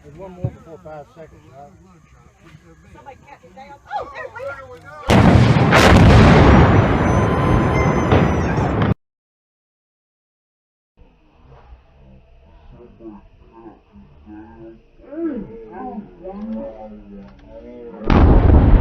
There's one more before 5 seconds, right? Somebody catch it down. Oh, there we go. Hey,